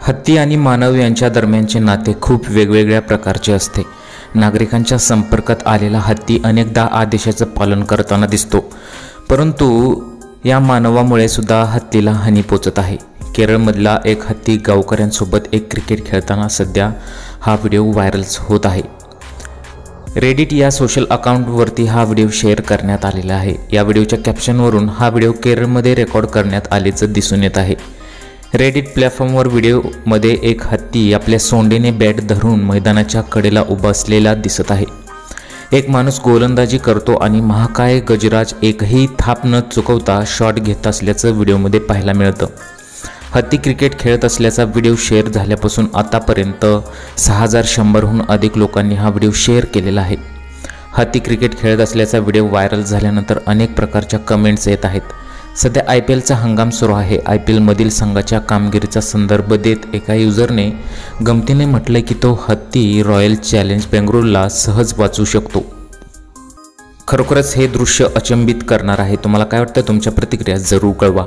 हत्ती आणि मानव यांच्या दरम्यानचे नाते खूप वेगवेगळ्या प्रकारचे असते। नागरिकांच्या संपर्कात आलेला हत्ती अनेकदा आदेशाचं पालन करताना दिसतो, परंतु या मानवामुळे सुद्धा हत्तीला हानी पोचत आहे। केरळमधला एक हत्ती गावकऱ्यांसोबत एक क्रिकेट खेळताना सध्या हा व्हिडिओ व्हायरल होत आहे। रेडिट या सोशल अकाउंटवरती हा व्हिडिओ शेअर करण्यात आलेला आहे। या व्हिडिओच्या कॅप्शनवरून हा व्हिडिओ केरळमध्ये रेकॉर्ड करण्यात आल्याचं दिसून येत आहे। रेडिट प्लॅटफॉर्मवर व्हिडिओमध्ये एक हत्ती आपल्या सोंडेने बॅट धरून मैदानाच्या कडेला उभा असलेला दिसत आहे। एक माणूस गोलंदाजी करतो आणि महाकाय गजराज एकही थाप न चुकवता शॉट घेत असल्याचं व्हिडिओमध्ये पाहायला मिळतं। हत्ती क्रिकेट खेळत असल्याचा व्हिडिओ शेअर झाल्यापासून आतापर्यंत 6100हून अधिक लोकांनी हा व्हिडिओ शेअर केलेला आहे। हत्ती क्रिकेट खेळत असल्याचा व्हिडिओ व्हायरल झाल्यानंतर अनेक प्रकारच्या कमेंट्स येत आहेत। सध्या IPLचा हंगाम सुरू आहे। IPLमधील संघाच्या कामगिरीचा संदर्भ देत एका युजरने गमतीने म्हटले की तो हत्ती रॉयल चॅलेंज बेंगळुरूला सहज वाचू शकतो। खरोखरच हे दृश्य अचंबित करणार आहे। तुम्हाला काय वाटतं? तुमच्या प्रतिक्रिया जरूर कळवा।